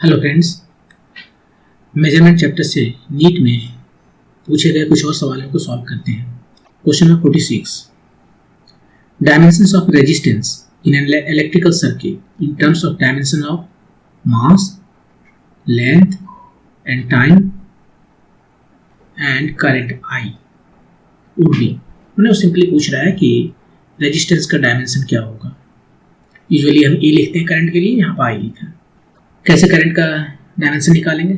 Hello friends, measurement chapter से NEET में पूछे गए कुछ और सवालों को सॉल्व करते हैं। Question number 46, dimensions of resistance in an electrical circuit in terms of dimension of mass, length and time and current I would be. उन्हें सिंपली पूछ रहा है कि रेजिस्टेंस का डायमेंशन क्या होगा। यूजुअली हम ए लिखते हैं करंट के लिए, यहाँ पर आई लिखा है। कैसे करंट का डायमेंशन निकालेंगे,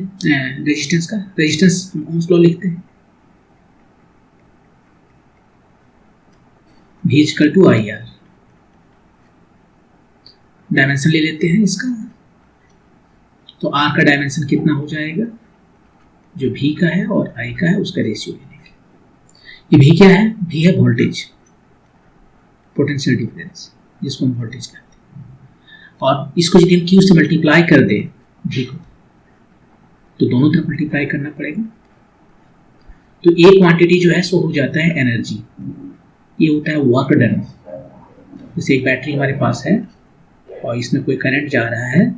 रेजिस्टेंस का? रेजिस्टेंस हम ओम्स लॉ लिखते हैं, V equal to I R. Dimension ले लेते हैं इसका, तो R का डायमेंशन कितना हो जाएगा, जो V का है और I का है उसका रेशियो ले लेंगे। ये V क्या है? V है वोल्टेज, पोटेंशियल डिफरेंस, जिसको हम वोल्टेज कहते हैं। और इसको यदि हम Q से मल्टीप्लाई कर दें V को, तो दोनों तरफ मल्टीप्लाई करना पड़ेगा। तो एक क्वांटिटी जो है सो हो जाता है एनर्जी, ये होता है वर्क डन। जैसे एक बैटरी हमारे पास है और इसमें कोई करंट जा रहा है,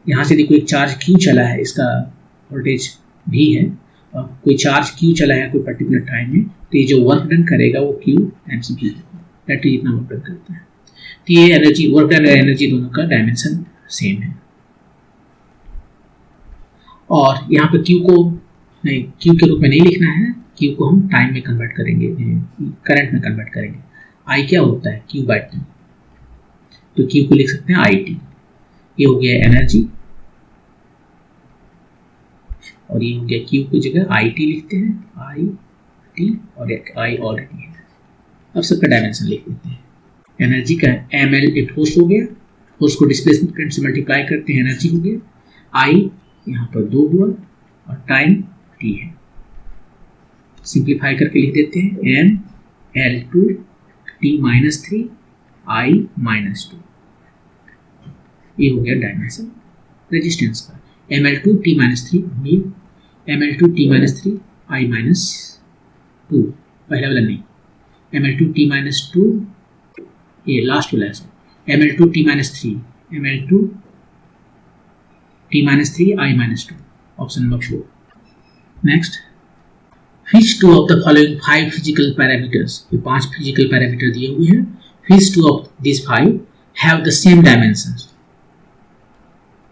यहाँ से यदि कोई चार्ज Q चला है, इसका वोल्टेज V है और कोई चार्ज Q चला है कोई पर्टिकुलर टाइम में, तो ये जो वर्क डन करेगा वो Q टाइम्स V है। बैटरी इतना वर्क डन करता है। तो ये एनर्जी, वर्क डन और एनर्जी दोनों का डायमेंशन सेम है। और यहाँ पे Q को नहीं, Q के रूप में नहीं लिखना है, Q को हम टाइम में कन्वर्ट करेंगे, करंट में कन्वर्ट करेंगे। I क्या होता है? Q by T. तो Q को लिख सकते हैं IT। ये हो गया एनर्जी और ये हो गया Q की जगह IT लिखते हैं, IT और एक I ऑलरेडी है। अब सबका डायमेंशन लिख देते हैं। एनर्जी का ml एक फोर्स हो गया, फोर्स को डिस्प्लेसमेंट करंट से मल्टीप्लाई करते हैं, एनर्जी हो गया। I यहाँ पर 2 हुआ और टाइम T है। सिंप्लीफाई करके लिख देते हैं ml2 t-3 I-2। ये हो गया डायमेंशन रेजिस्टेंस का। ml2 t-3 mean ml2 t-3 I-2, पहला वाला नहीं, ml2 t-2 ये लास्ट वाला है, ml2 t-3 ml2 t-3 I-2, option number 4। Next, which two of the following 5 physical parameters, ये 5 फिजिकल पैरामीटर दिए हुए हैं, which two of these 5 have the same dimensions?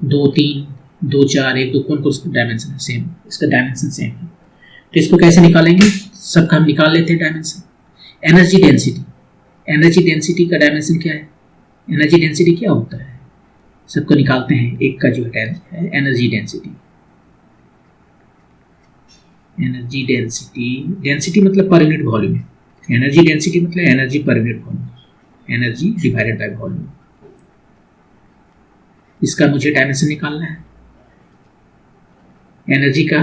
2, 3, 2, 4, 1, 2, कौन कौन डायमेंशन है? सेम, इसका डायमेंशन सेम है। तो इसको कैसे निकालेंगे? सबका हम निकाल लेते हैं dimension. Energy density, energy density का डायमेंशन क्या है? एनर्जी डेंसिटी क्या होता है? सबको निकालते हैं। एक का जो है energy density, energy density, density मतलब per unit volume, energy density मतलब energy per unit volume, energy divided by volume. इसका मुझे डायमेंशन निकालना है। एनर्जी का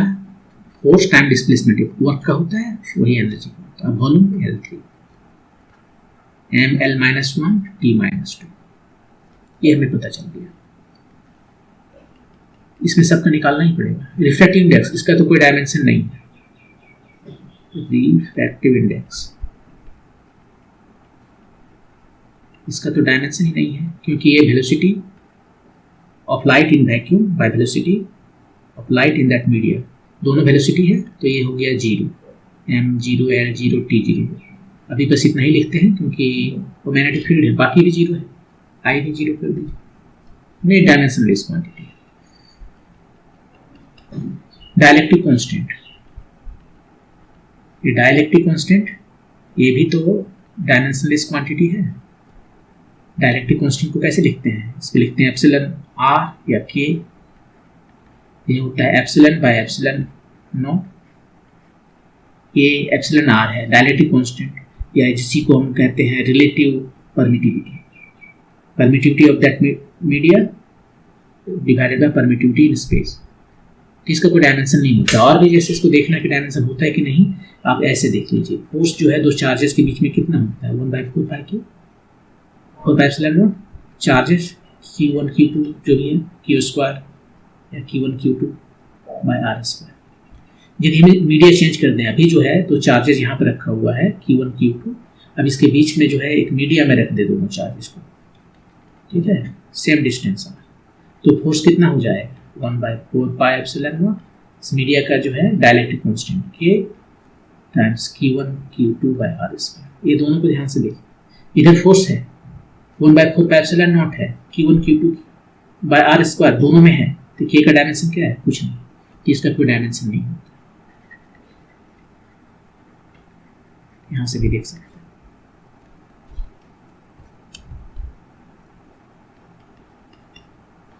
फोर्स टाइम डिस्प्लेसमेंट वर्क का होता है, वही एनर्जी का होता है। वॉल्यूम L3, ml-1 t-2, ये हमें पता चल गया। इसमें सबका निकालना ही पड़ेगा। रिफ्रैक्टिव इंडेक्स, इसका तो कोई डायमेंशन नहीं है। रिफ्रैक्टिव इंडेक्स, इसका तो डायमेंशन ही नहीं है, क्योंकि ये velocity of light in vacuum by velocity of light in that media, दोनों वेलोसिटी है। तो ये हो गया 0, m0 l0 t0। अभी बस इतना ही लिखते हैं क्योंकि वो मैग्नेटिक फील्ड है, बाकी भी 0 है, I भी 0 कर दीजिए। नहीं, डायमेंशनलेस क्वांटिटी। डाइलेक्ट्रिक कांस्टेंट, ये डाइलेक्ट्रिक कांस्टेंट ये भी तो डायमेंशनलेस क्वांटिटी है। डाइलेक्ट्रिक कांस्टेंट को कैसे लिखते हैं? इसको लिखते हैं एप्सिलॉन R या K। ये होता है एप्सिलॉन बाय एप्सिलॉन नॉट। ये एप्सिलॉन R है डाइलेक्ट्रिक कांस्टेंट, या जिसी को हम कहते हैं relative permittivity, permittivity of that media divided by permittivity in space. इसका कोई डायमेंशन नहीं होता। और भी जैसे इसको देखना कि डायमेंशन होता है कि नहीं, आप ऐसे देख लीजिए। फोर्स जो है दो चार्जेस के बीच में कितना होता है? 1/4 4 epsilon not charges Q1 Q2 जो भी है, Q² या Q1 Q2 बाय R²। यदि हम मीडिया चेंज कर दें, अभी जो है तो चार्जेस यहाँ पर रखा हुआ है Q1 Q2, अब इसके बीच में जो है एक मीडिया में रख दे दोनों चार्जेस को, ठीक है, सेम डिस्टेंस, तो फोर्स कितना हो जाएगा? 1/4πε0 इस मीडिया का जो है dielectric constant K times Q1 Q2/r²। ये दोनों को ध्यान से देखिए, इधर फोर्स है 1/4πε0 है, Q1 Q2/r² दोनों में है, तो K का डायमेंशन क्या है? कुछ नहीं, तो इसका कोई डायमेंशन नहीं होता। यहां से भी देख सकते हैं।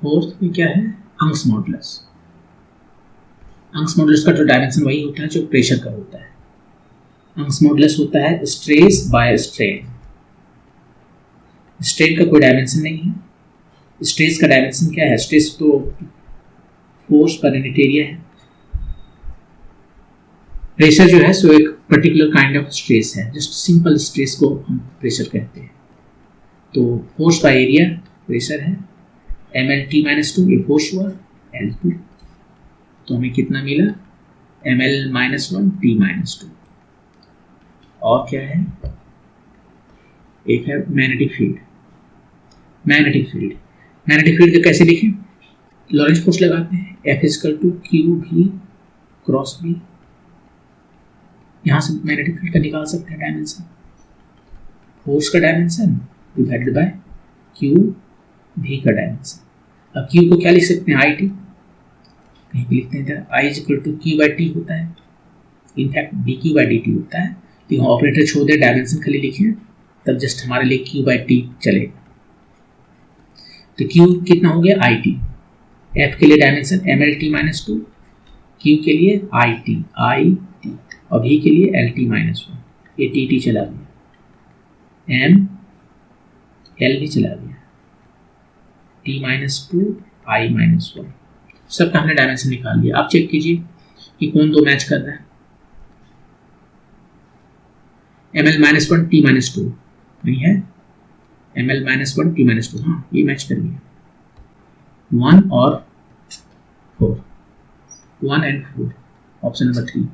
फोर्थ में क्या है? अंग्स मॉडुलस। अंग्स मॉडुलस का जो डायमेंशन वही होता है जो प्रेशर का होता है। अंग्स मॉडुलस होता है स्ट्रेस बाय स्ट्रेन। स्ट्रेन का कोई डायमेंशन नहीं है। स्ट्रेस का डायमेंशन क्या है? स्ट्रेस तो फोर्स पर यूनिट एरिया है। प्रेशर जो है सो एक पर्टिकुलर काइंड ऑफ स्ट्रेस है, जस्ट सिंपल स्ट्रेस को हम प्रेशर कहते हैं। तो फोर्स बाय एरिया प्रेशर है, mL/T-2 ये फोर्स हुआ, L2, तो हमें कितना मिला? mL-1 T-2। और क्या है? एक है मैग्नेटिक फील्ड। मैग्नेटिक फील्ड का कैसे लिखें? लॉरेंज फोर्स लगाते हैं, F=QV क्रॉस B। यहां से मैग्नेटिक फील्ड का निकाल सकते हैं डायमेंशन, फोर्स का डायमेंशन डिवाइडेड बाय QV का डायमेंशन। अब Q को क्या लिख सकते हैं? IT, कहीं पे लिखते हैं इधर I=Q/T होता है, इनफैक्ट dQ/dt होता है, तो यहाँ ऑपरेटर छोड़ दे, डायमेंशन खाली लिखिए, तब जस्ट हमारे लिए Q/T चलेगा। तो Q कितना हो गया? IT। F के लिए डायमेंशन mL/T-2, Q के लिए IT और V के लिए L/T-1, ये T चला गया, M L भी चला गया, T-2 I-1, सबका हमने डायमेंशन निकाल लिया। आप चेक कीजिए कि कौन दो मैच कर रहा है। mL-1 T-2 नहीं है, mL-1 T-2, हाँ ये मैच कर गया। 1 और 4, 1 and 4, ऑप्शन नंबर 3।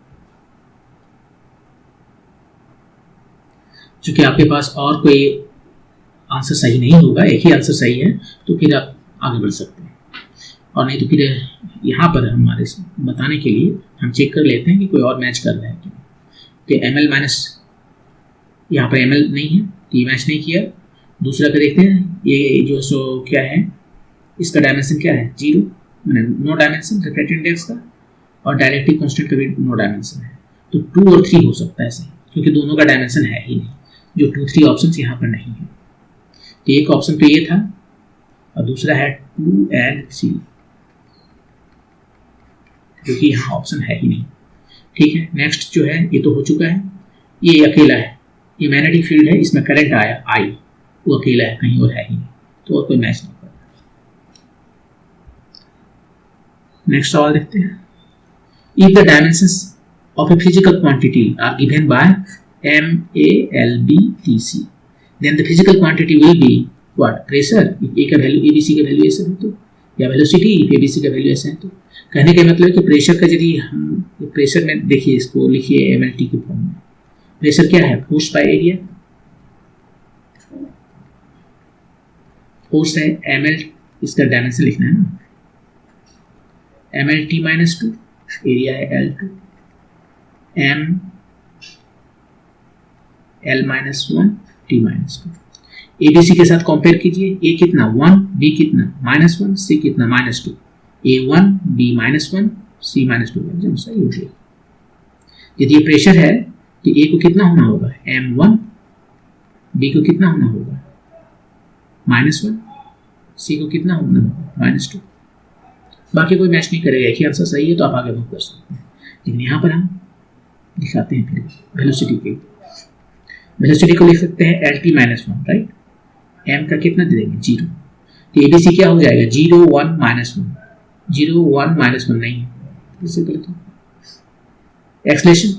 चूंकि आपके पास और कोई आंसर सही नहीं होगा, एक ही आंसर सही है, तो फिर आप आगे बढ़ सकते हैं, और नहीं तो फिर यहाँ पर हमारे बताने के लिए हम चेक कर लेते हैं कि कोई और मैच कर रहा है क्या। तो mL- यहाँ पर mL नहीं है, तो ये मैच नहीं किया। दूसरा का देखते हैं, ये जो सो क्या है, इसका डायमेंशन क्या है? 0, मैंने नो डायमेंशन रिफ्रैक्टिव इंडेक्स का, और डायरेक्टिव कांस्टेंट का भी नो डायमेंशन है। तो 2 और 3 हो सकता है ऐसे, क्योंकि दोनों का डायमेंशन है ही नहीं, जो 2, 3 ऑप्शन यहाँ पर नहीं है। तो एक ऑप्शन तो ये था, और दूसरा है 2 and 3, जो कि यहाँ ऑप्शन है ही नहीं। ठीक है, नेक्स्ट जो है, ये तो हो चुका है, ये अकेला है, ये मैग्नेटिक फील्ड है, इसमें करंट आया I, वो अकेला है, कहीं और है ही नहीं, तो और कोई मैच नहीं कर रहा। नेक्स्ट सवाल देखते हैं। If the dimensions of a physical quantity are given by MALBTC, then the physical quantity will be what? Pressure, if A का वैल्यू ABC का वैल्यू ऐसा है तो, या वेलोसिटी if ABC का वैल्यू ऐसा है तो। कहने का मतलब है कि प्रेशर का यदि हम प्रेशर में देखिए, इसको लिखिए MLT के फॉर्म में। प्रेशर क्या है? Force by area. फोर्स है ml, इसका डायमेंशन लिखना है ना, mL/T-2, एरिया है L2, M L-1 T-2। ABC के साथ कंपेयर कीजिए, A कितना 1, B कितना -1, C कितना -2, A1 B-1 C-2, एकदम सही हो गया। यदि ये प्रेशर है तो A को कितना होना होगा? M1, B को कितना होना होगा? -1, C को कितना होना होगा? -2। बाकी कोई मैच नहीं करेगा, एक ही आंसर सही है, तो आप आगे मूव कर सकते हैं। लेकिन यहाँ पर हम दिखाते हैं फिर वेलोसिटी को लिख सकते हैं L/T-1, राइट। M का कितना दे देंगे? 0। तो ABC क्या हो जाएगा? 0 1 -1, 0 1 -1 नहीं है, इससे करते हैं एक्सलेशन,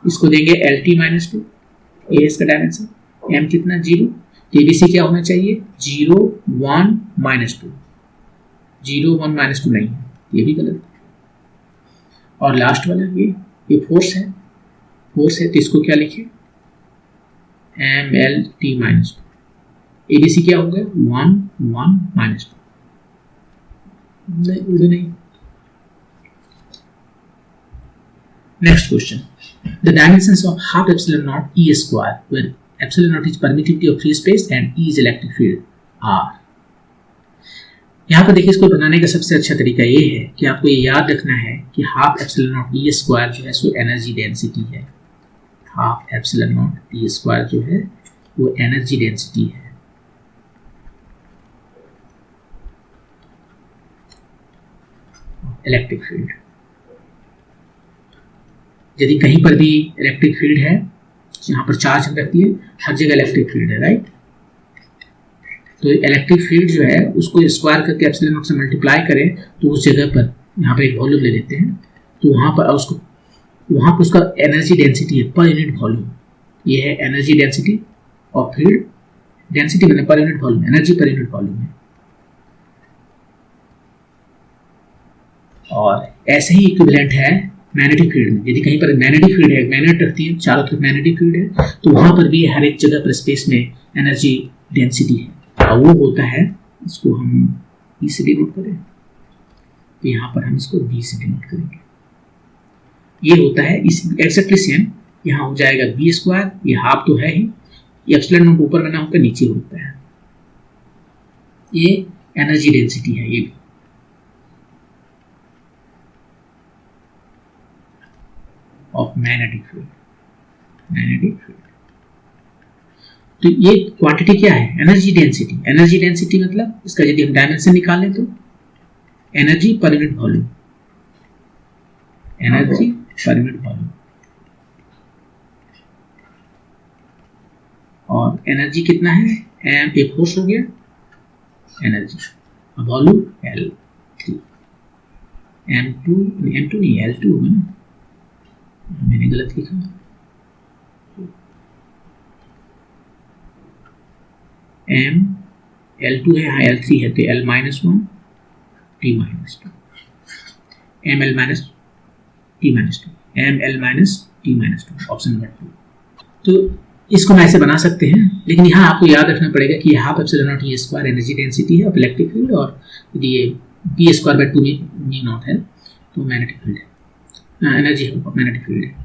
इसको देंगे L/T-2, A इसका डायमेंशन, M कितना? 0। तो ABC क्या होना चाहिए? 0 1 -2, 0 1 -2 नहीं है, ये भी गलत। और लास्ट वाला ये फोर्स है, तो इसको क्या लिखे? ML/T-2। ABC क्या हो गया? 1 1 -2। नहीं। Next question. The dimensions of half epsilon naught E square, where epsilon naught is permittivity of free space and E is electric field, are. यहाँ पर देखिए, इसको बनाने का सबसे अच्छा तरीका ये है कि आपको ये याद रखना है कि half epsilon naught E square जो है सो एनर्जी डेंसिटी है। Half epsilon naught E square जो है वो एनर्जी डेंसिटी है। इलेक्ट्रिक फील्ड, यदि कहीं पर भी इलेक्ट्रिक फील्ड है, यहाँ पर चार्ज हम रखती है, हर जगह इलेक्ट्रिक फील्ड है, राइट। तो इलेक्ट्रिक फील्ड जो है उसको स्क्वायर करके एप्सिलॉन नॉट से मल्टीप्लाई करें तो उस जगह पर यहाँ पर एक वॉल्यूम ले लेते हैं, तो वहाँ पर उसका एनर्जी डेंसिटी है पर यूनिट वॉल्यूम। ये है एनर्जी डेंसिटी और फील्ड डेंसिटी मैंने पर unit volume, energy per unit volume है। और ऐसे ही इक्विवेलेंट है मैग्नेटिक फील्ड में। यदि कहीं पर मैग्नेटिक फील्ड है, मैग्नेट रखती है, चारों तरफ मैग्नेटिक फील्ड है, तो वहाँ पर भी हर एक जगह पर स्पेस में एनर्जी डेंसिटी है, और वो होता है, इसको हम ई से डिनोट करें तो यहाँ पर हम इसको बी से डिनोट करेंगे। ये होता है इस एक्जेक्टली सेम, यहाँ हो जाएगा बी स्क्वायर, ये हाफ तो है ही, ये एप्सिलॉन नॉट ऊपर बना होकर नीचे होता है, ये एनर्जी डेंसिटी है ये भी। ऑफ मैग्नेटिक फील्ड, तो ये क्वांटिटी क्या है? Energy density. एनर्जी डेंसिटी मतलब इसका यदि हम डायमेंशन निकालें तो energy per unit volume, energy per unit volume, और एनर्जी कितना है? एम, एक फोर्स हो गया एनर्जी, वॉल्यूम L3, M2 नहीं L2 होगा ना, मैंने गलत लिखा, M L2 है, यहाँ L3 है, तो L-1 T-2, ML-T-2, ML-T-2, option number 2। तो इसको मैं ऐसे बना सकते हैं, लेकिन यहाँ आपको याद रखना पड़ेगा कि half epsilon naught E square energy density है ऑफ इलेक्ट्रिक फील्ड, और यदि ये B square by 2 mu naught है तो मैग्नेटिक फील्ड है, एनर्जी है मैग्नेटिक फील्ड है।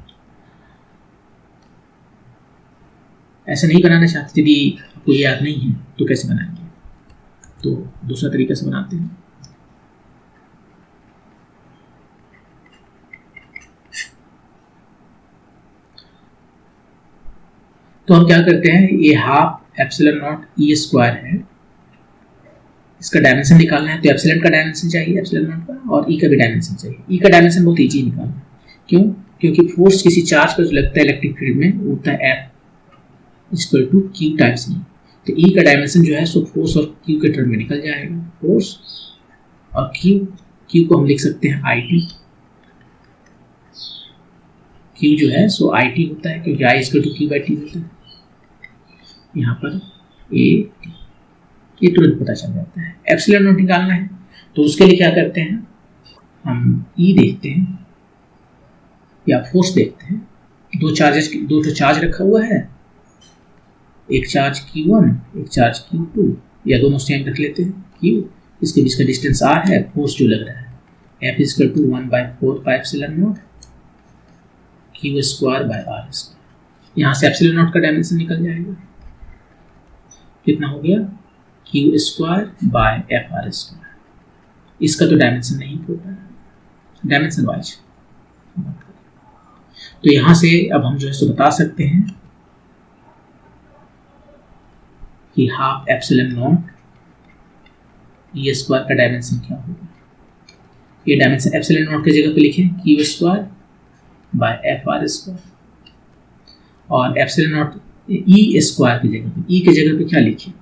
ऐसा नहीं बनाना चाहते, यदि आपको ये याद नहीं है तो कैसे बनाएंगे? तो दूसरा तरीका से बनाते हैं। तो हम क्या करते हैं, ये half epsilon naught E square है, इसका डायमेंशन निकालना है, तो एप्सिलॉन का डायमेंशन चाहिए एप्सिलॉन नॉट का, और ई का भी डायमेंशन चाहिए। ई का डायमेंशन बहुत ईजी निकालना है, क्यों? क्योंकि फोर्स किसी चार्ज पर जो लगता है इलेक्ट्रिक फील्ड में वो होता है F equal to Q times E। तो E का डायमेंशन जो है सो फोर्स और Q के टर्म में निकल जाएगा, फोर्स और Q को हम लिख सकते हैं IT, Q जो है सो IT होता है, क्योंकि I equal to Q by T होता है। यहाँ पर AT, ये तुरंत पता चल जाता है। एप्सिलॉन नॉट निकालना है तो उसके लिए क्या करते हैं, हम E देखते हैं या फोर्स देखते हैं। दो चार्ज रखा हुआ है, एक चार्ज Q1, एक चार्ज Q2, या दोनों सेम रख लेते हैं Q, इसके बीच का डिस्टेंस R है, फोर्स जो लग रहा है F equal to 1/4 pi epsilon naught Q square by R square. यहाँ से एप्सिलॉन नॉट का डायमेंशन निकल जाएगा, कितना हो गया? Q square bye FR square. इसका तो डायमेंशन नहीं होता है, डायमेंशन वाइज। तो यहाँ से अब हम जो है सो बता सकते हैं कि half epsilon naught E square का डायमेंशन क्या होगा। ये डायमेंशन एप्सिलॉन नॉट की जगह पे लिखें Q square bye FR square, और एप्सिलॉन नॉट ई स्क्वायर की जगह पे, ई की जगह पे क्या लिखें?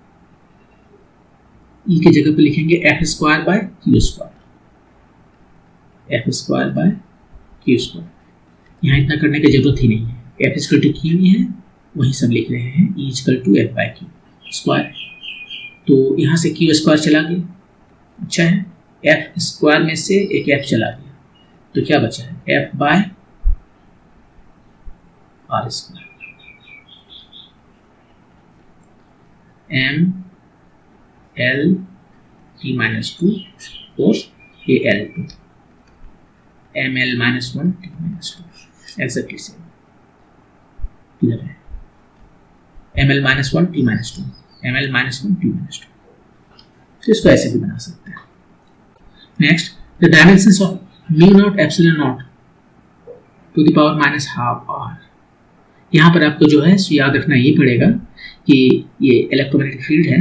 ई की जगह पे लिखेंगे F square by Q square, F square by Q square. यहाँ इतना करने की जरूरत ही नहीं है, F इक्वल टू Q ही है, वही सब लिख रहे हैं, E equal to F by Q square. तो यहाँ से Q स्क्वायर चला गया, अच्छा है, F स्क्वायर में से एक F चला गया, तो क्या बचा है? F by R square, M L T-2 force ये L2, ml minus 1 t minus 2 exactly same किधर है, ml minus 1 t minus 2, ml minus 1 t minus 2। तो इसको ऐसे भी बना सकते हैं। Next, the dimensions of mu naught epsilon naught to the power minus half r। यहाँ पर आपको जो है याद रखना ये पड़ेगा कि ये इलेक्ट्रोमैग्नेटिक फील्ड है,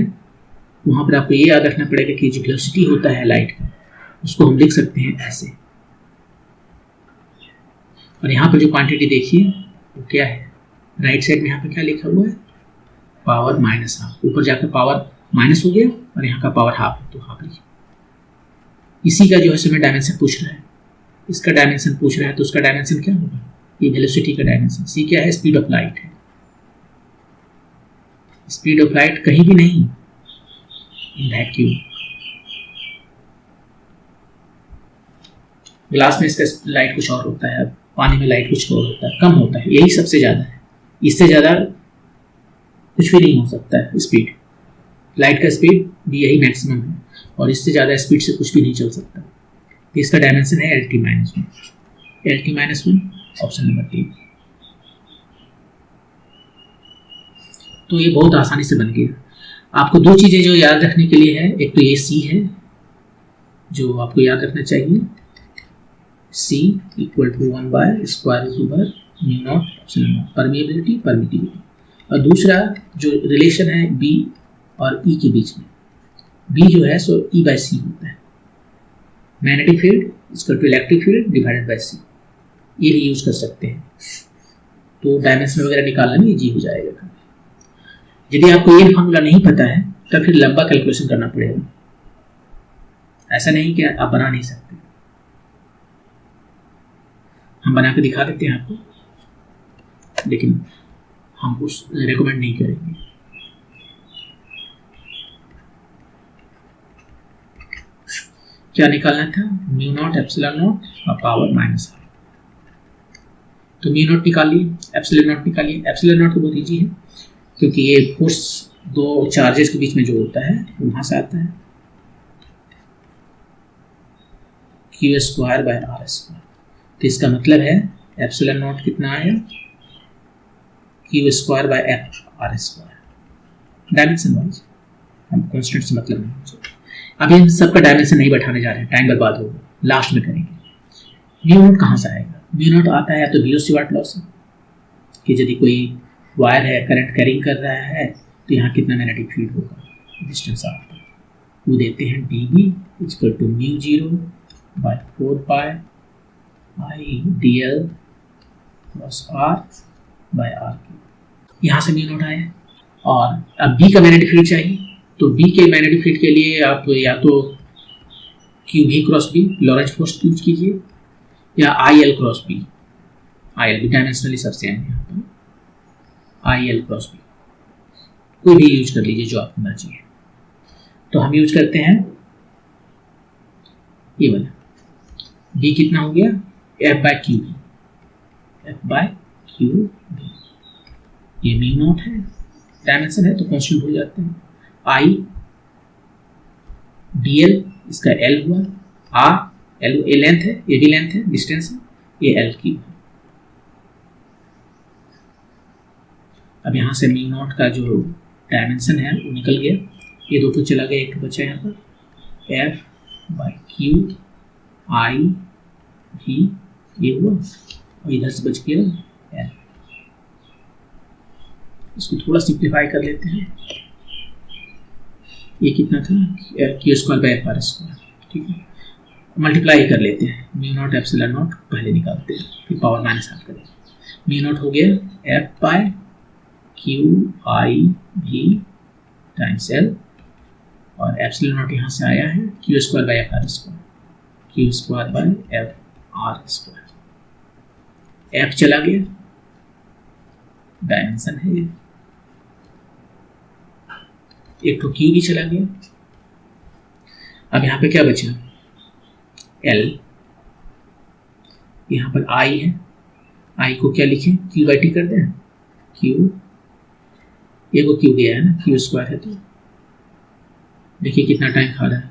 वहाँ पर आपको ये याद रखना पड़ेगा कि जो वेलोसिटी होता है लाइट का उसको हम लिख सकते हैं ऐसे। और यहाँ पर जो क्वांटिटी देखिए वो क्या है, राइट साइड में यहाँ पर क्या लिखा हुआ है, पावर माइनस हाफ। ऊपर जाकर पावर माइनस हो गया और यहाँ का पावर हाफ है तो हाफ लिखिए। इसी का जो है समय डायमेंशन पूछ रहा है, इसका डायमेंशन पूछ रहा है तो उसका डायमेंशन क्या होगा, ये वेलोसिटी का डायमेंशन। सी क्या है, स्पीड ऑफ लाइट है। स्पीड ऑफ लाइट कहीं भी नहीं इन वैक्यूम। ग्लास में इसका लाइट कुछ और होता है, पानी में लाइट कुछ और होता है, कम होता है, यही सबसे ज्यादा है। इससे ज्यादा कुछ भी नहीं हो सकता है स्पीड। लाइट का स्पीड भी यही मैक्सिमम है और इससे ज्यादा स्पीड से कुछ भी नहीं चल सकता। तो इसका डायमेंशन है LT minus 1, LT minus 1 option number 3। तो ये बहुत आसानी से बन गया। आपको दो चीजें जो याद रखने के लिए है, एक तो ये C है जो आपको याद रखना चाहिए, C equal to 1 by square root over mu naught epsilon naught, permeability permittivity. और दूसरा जो रिलेशन है B और E के बीच में, B जो है सो E बाय C होता है। Magnetic field equal to electric field divided by C, ये भी यूज कर सकते हैं। तो डायमेंशन वगैरह निकालना में इजी हो जाएगा। यदि आपको ये फॉर्मूला नहीं पता है तो फिर लंबा कैलकुलेशन करना पड़ेगा, ऐसा नहीं कि आप बना नहीं सकते। हम बना के दिखा देते हैं आपको, लेकिन हम उस रेकमेंड नहीं करेंगे। क्या निकालना था, म्यू नॉट एप्सिलॉन नॉट और पावर माइनस हाफ। तो म्यू नॉट निकालिए, एप्सिलॉन नॉट निकालिए। एप्सिलॉन नॉट तो बहुत ईजी है क्योंकि ये फोर्स दो चार्जेस के बीच में जो होता है वहां से आता है, Q square by R square. तो इसका मतलब है एप्सिलॉन नॉट कितना आया, Q square by F R square. Dimension wise हम कॉन्स्टेंट से मतलब नहीं मुझे। अभी हम सबका डायमेंशन नहीं बैठाने जा रहे हैं, टाइम बर्बाद होगा, लास्ट में करेंगे। म्यू नॉट कहाँ से आएगा, म्यू नॉट आता है तो VOC वाट लॉस है कि यदि कोई वायर है करंट कैरिंग कर रहा है तो यहाँ कितना मैग्नेटिक फील्ड होगा, डिस्टेंस आपका वो देते हैं dB equal to mu 0 by 4 pi I dl plus r by r। यहाँ से म्यू नॉट आया। और अब B का मैग्नेटिक फील्ड चाहिए, तो B के मैग्नेटिक फील्ड के लिए आप या तो QV cross B Lorentz force use कीजिए या IL क्रॉस B। IL भी डायमेंशनली सबसे आएंगे यहाँ पर, IL क्रॉस B कोई भी यूज कर लीजिए जो आपको मर्जी है। तो हम यूज करते हैं ये वाला, B कितना हो गया, F by QB, F by QB। ये म्यू नॉट है, डायमेंशन है तो कॉन्स्टेंट भूल जाते हैं। I dl इसका L हुआ, R L ए लेंथ है, ये भी लेंथ है, डिस्टेंस है, ये L क्यूब है। अब यहाँ से म्यू नॉट का जो डायमेंशन है वो निकल गया, ये दो तो चला गया, एक बचा यहाँ पर F by Q I V, ये हुआ और इधर से बच गया L। इसको थोड़ा सिंप्लीफाई कर लेते हैं, ये कितना था, Q square by F R square, ठीक है। मल्टीप्लाई कर लेते हैं, म्यू नॉट एप्सिलॉन नॉट पहले निकालते हैं फिर पावर माइनस हाफ करें। म्यू नॉट हो गया F by Q I V times L और एप्सिलॉन नॉट यहाँ से आया है Q square by F R square, Q square by F R square. F चला गया, डायमेंशन है ये, एक तो Q भी चला गया। अब यहाँ पे क्या बचा, L, यहाँ पर I है, I को क्या लिखें, Q बाई T कर दें, Q, ये को Q गया है ना, Q स्क्वायर है, तो देखिए कितना टाइम खा रहा है,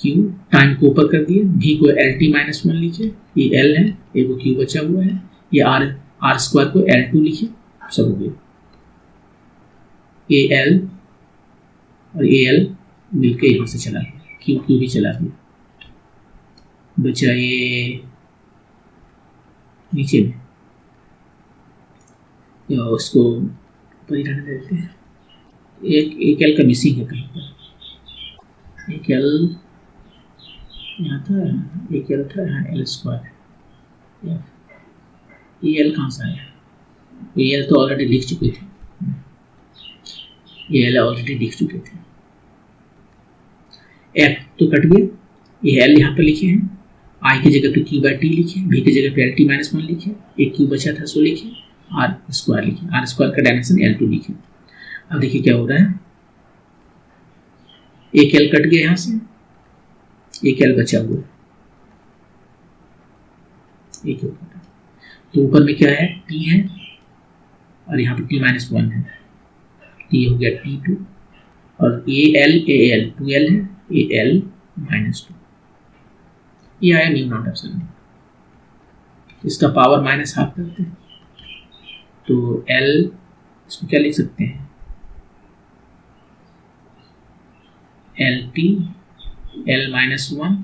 क्यू, टाइम को ऊपर कर दिए, v को LT माइनस 1 लिखे, ये L है, एक को क्यू बचा हुआ है, ये R स्क्वायर को L2 लिखे, सब हो गया। AL और AL मिलके यहाँ से चला गया, क्यू भी चला गया, बचा ये नीचे में, या उसको ऊपर ही रहने देते हैं। एक L का मिसिंग है कहीं पर, एक L यहाँ था, एक L था, यहाँ L स्क्वायर, ये L कहाँ से आया? ये L तो ऑलरेडी लिख चुके थे, ये L ऑलरेडी लिख चुके थे। F तो कट गया, ये L यहाँ पर लिखे हैं, I की जगह पे Q/T लिखे, V की जगह पे LT माइनस 1 लिखे, एक Q बचा था सो लिखे, R स्क्वायर लिखे, R स्क्वायर का डायमेंशन L2 लिखे। अब देखिए क्या हो रहा है, एक L कट गया यहाँ से, एक L बचा हुआ है, एक L कटा, तो ऊपर में क्या है, T है और यहाँ पे T माइनस 1 है, T हो गया T2 और AL 2L है, AL माइनस 2, ये आया म्यू नॉट एप्सिलॉन। इसका पावर माइनस हाफ करते हैं, तो L इसको क्या लिख सकते हैं, LT L minus 1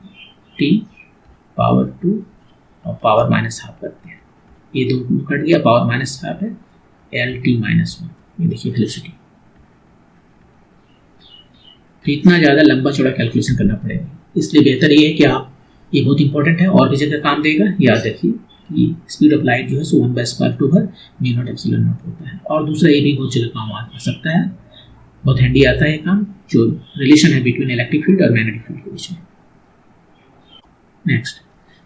T power 2 और पावर माइनस हाफ करते हैं, ये दो कट गया, पावर माइनस हाफ है, LT माइनस 1, ये देखिए वेलोसिटी। तो इतना ज़्यादा लंबा चौड़ा कैलकुलेशन करना पड़ेगा, इसलिए बेहतर ये है कि आप, ये बहुत इंपॉर्टेंट है और भी जगह काम देगा, याद रखिए कि स्पीड ऑफ लाइट जो है सो 1/√2 म्यू नॉट एप्सिलॉन नॉट होता है। और दूसरा ये भी बहुत जगह काम आ सकता है, बहुत हैंडी आता है काम, जो रिलेशन है बिटवीन इलेक्ट्रिक फील्ड और मैग्नेटिक फील्ड के बीच में। Next,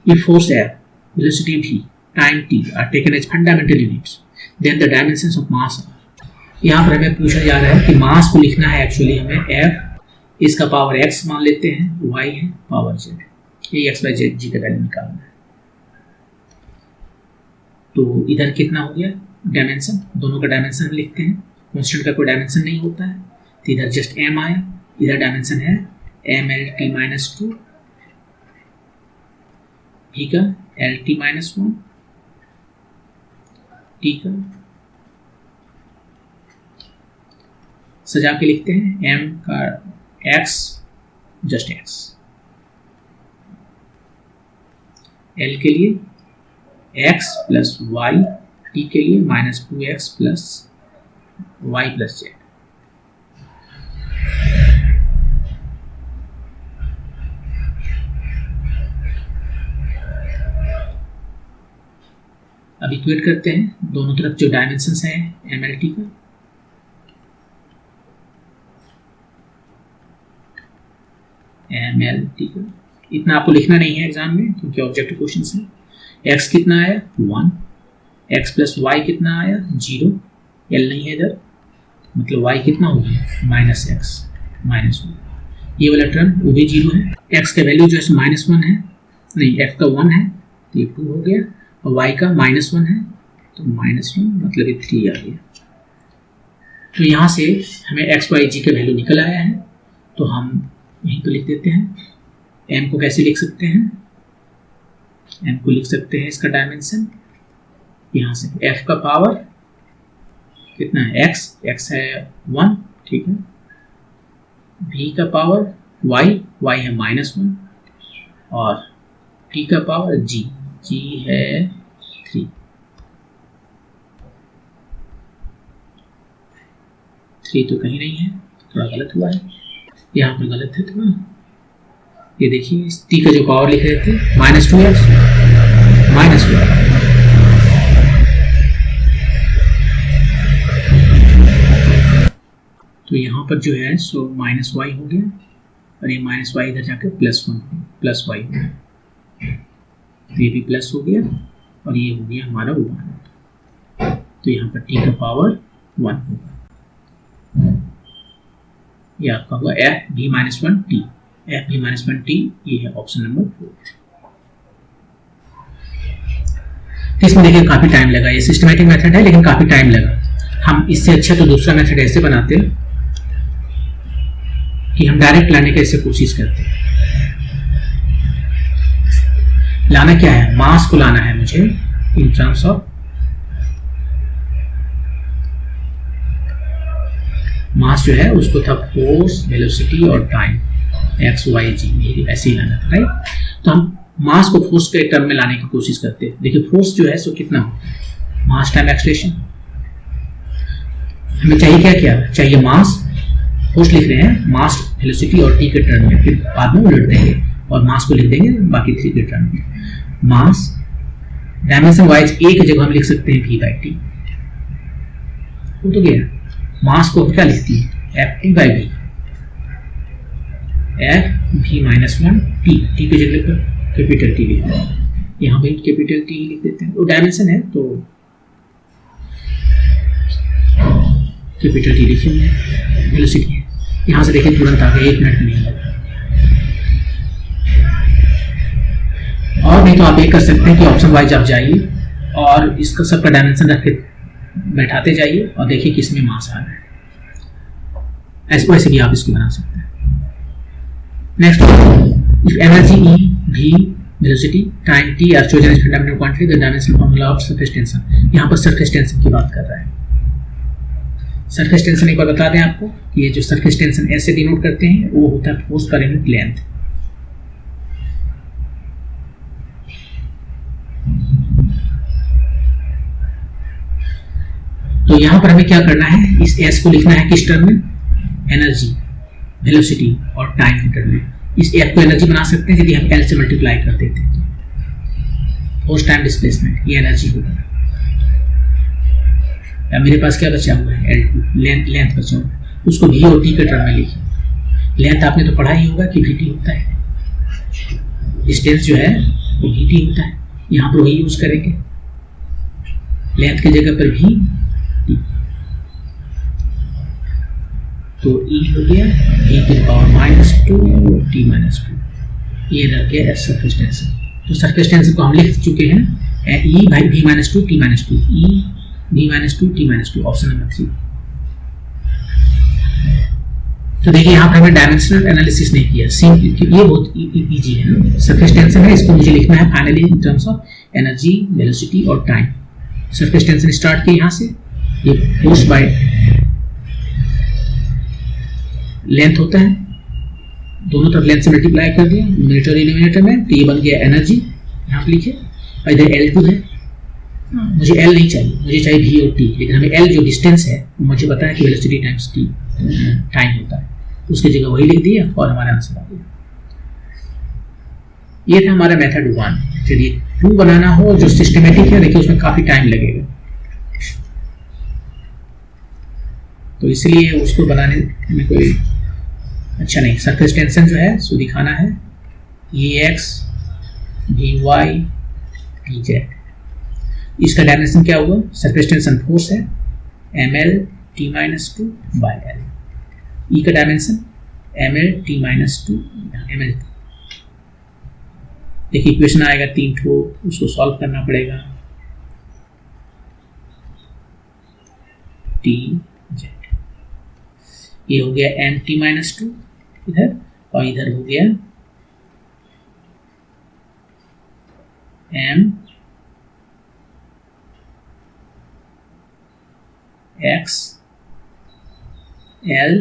if force F, velocity v, time t are taken as fundamental units, then the dimensions of mass are. यहाँ पर हमें पूछा जा रहा है कि मास को लिखना है, एक्चुअली हमें F, इसका पावर x मान लेते हैं, y है पावर z, ये x by z जी का वैल्यू निकालना है। तो इधर कितना हो गया डायमेंशन, दोनों का डायमेंशन हम लिखते हैं, कांस्टेंट का कोई डायमेंशन नहीं होता है, तो इधर जस्ट m आया, इधर डायमेंशन है MLT माइनस 2, ठीक है, LT माइनस 1, ठीक है, सजा के लिखते हैं, m का x जस्ट x, L के लिए x प्लस y, t के लिए minus 2x plus y plus z। अब इक्वेट करते हैं दोनों तरफ जो डायमेंशंस है MLT का, MLT का इतना आपको लिखना नहीं है एग्जाम में क्योंकि ऑब्जेक्टिव क्वेश्चन है। x कितना आया 1, x प्लस y कितना आया 0, l नहीं है इधर, मतलब y कितना हो गया माइनस x माइनस 1, ये वाला टर्म वो भी 0 है, x का वैल्यू जो है माइनस 1 है, नहीं x का 1 है तो ये 2 हो गया, और y का माइनस 1 है तो माइनस 1 मतलब ये 3 आ गया। तो यहाँ से हमें x y g का वैल्यू निकल आया है, तो हम यहीं पर लिख देते हैं। m को कैसे लिख सकते हैं, m को लिख सकते हैं इसका डायमेंशन यहाँ से, f का पावर कितना है x है 1, ठीक है, v का पावर y है माइनस 1, और t का पावर g है 3। तो कहीं नहीं है, थोड़ा गलत हुआ है, यहाँ पर गलत है थोड़ा, ये देखिए t का जो पावर लिख रहे थे माइनस 2x माइनस 1, तो यहाँ पर जो है सो माइनस y हो गया, और ये माइनस y इधर जाकर प्लस 1 प्लस y हो गया, ये भी प्लस हो गया, और ये हो गया हमारा 1, तो यहाँ पर t का पावर 1 होगा, ये आपका होगा f v minus 1 t, f v minus 1 t, ये है ऑप्शन नंबर 4। इसमें देखिए काफी टाइम लगा, ये सिस्टमैटिक मेथड है लेकिन काफी टाइम लगा। हम इससे अच्छा तो दूसरा मेथड ऐसे बनाते हैं कि हम डायरेक्ट लाने की ऐसे कोशिश करते हैं, लाना क्या है, मास को लाना है मुझे इन टर्म्स ऑफ मास जो है उसको था फोर्स, वेलोसिटी और टाइम, एक्स वाई जी, ऐसे ही लाना था, राइट। तो हम मास को फोर्स के टर्म में लाने की कोशिश करते हैं। देखिए फोर्स जो है सो कितना होता है, मास टाइम एक्सलेशन। हमें चाहिए क्या क्या चाहिए, मास, फोर्स लिख रहे हैं मास, वेलोसिटी और टी के टर्म में, फिर बाद में उलट देंगे और मास को लिख देंगे बाकी 3 के टर्म में। मास डायमेंशन वाइज एक जगह हम लिख सकते हैं v बाई टी, वो तो गया। मास को क्या लिखती है, F T by V, F V minus 1 टी, टी के जगह पर कैपिटल टी लिखते हैं, यहाँ पे कैपिटल टी लिख देते हैं। वो डायमेंशन है तो कैपिटल टी लिखेंगे, वेलोसिटी है, यहाँ से देखिए तुरंत आ गया, 1 मिनट नहीं लगा। और नहीं तो आप ये कर सकते हैं कि ऑप्शन वाइज आप जाइए और इसका सबका डायमेंशन रख के बैठाते जाइए और देखिए किसमें मास आ रहा है, ऐसे वैसे भी आप इसको बना सकते हैं। Next, if energy E, V, velocity, time T are chosen as fundamental quantity, the dimensional formula of surface tension. यहाँ पर सरफेस टेंशन की बात कर रहा है। सरफेस टेंशन एक बार बता दें आपको कि ये जो सरफेस टेंशन ऐसे डिनोट करते हैं वो होता है फोर्स पर यूनिट लेंथ। तो यहां पर हमें क्या करना है, इस एस को लिखना है किस टर्म में, एनर्जी, वेलोसिटी और टाइम के टर्म में। इस एफ को एनर्जी बना सकते हैं यदि हम एल से मल्टीप्लाई कर देते हैं तो फोर्स टाइम डिस्प्लेसमेंट, ये एनर्जी होगा। मेरे पास क्या बचा हुआ है, L2, लेंथ बचा हुआ है, उसको v और t के टर्म में लिखिए। लेंथ आपने तो पढ़ा ही होगा कि vt होता है, डिस्टेंस जो है वो vt होता है, यहाँ पर वही यूज करेंगे, लेंथ की जगह पर v t। तो e हो गया e की पावर -2 t -2, ये रह गया सरफेस टेंशन। तो सरफेस टेंशन को हम लिख चुके हैं e भाई v -2 t -2, e v -2 t -2, option number 3। तो देखिए यहाँ पर हमने डायमेंशनल एनालिसिस नहीं किया, ये बहुत इजी है ना, सरफेस टेंशन है, इसको मुझे लिखना है finally in terms of energy, velocity और टाइम। सरफेस टेंशन स्टार्ट किया यहाँ से, ये फोर्स बाय लेंथ होता है, दोनों तरफ लेंथ से मल्टीप्लाई कर दिया न्यूमरेटर डिनोमिनेटर में, तो ये बन गया एनर्जी, यहाँ पे लिखे। और इधर L2 है, मुझे L नहीं चाहिए, मुझे चाहिए v और t, लेकिन हमें L जो डिस्टेंस है मुझे पता है कि वेलोसिटी टाइम्स t टाइम होता है, उसकी जगह वही लिख दिया और हमारा आंसर आ गया। ये था हमारा मेथड 1। चलिए 2 बनाना हो जो सिस्टमेटिक है, देखिए उसमें काफी टाइम लगेगा, तो इसलिए उसको बनाने में कोई अच्छा नहीं। सरफेस टेंशन जो है सो दिखाना है Ex, Vy, Vz। इसका डायमेंशन क्या हुआ, सरफेस टेंशन फोर्स है ml t -2 बाय l, ई का डायमेंशन ml t -2 ml। देखिए इक्वेशन आएगा 3 ठो, उसको सॉल्व करना पड़ेगा, t z, ये हो गया m t -2 इधर, और इधर हो गया m x l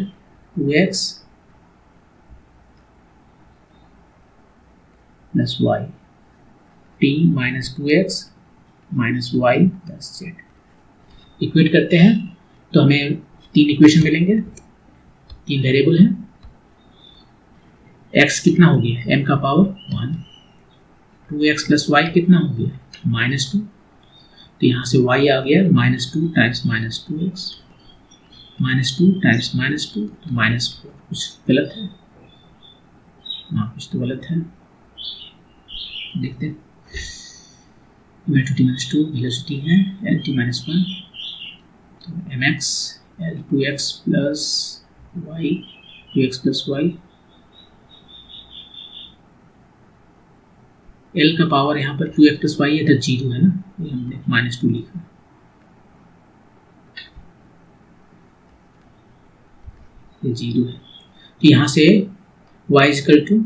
2x plus y t -2x -y plus z। Equate करते हैं तो हमें 3 इक्वेशन मिलेंगे, 3 वेरिएबल हैं। x कितना हो गया, m का पावर 1, 2x प्लस y कितना हो गया -2, तो यहाँ से y आ गया -2 टाइम्स -2x, -2 टाइम्स -2 तो -4। कुछ गलत है, हाँ कुछ तो गलत है, देखते हैं। -2 वेलोसिटी है lt -1, तो mx l 2x plus y, 2x plus y, l का पावर यहाँ पर 2x प्लस y है, तो 0 है ना, ये हमने -2 लिखा, ये 0 है। तो यहाँ से y इक्वल टू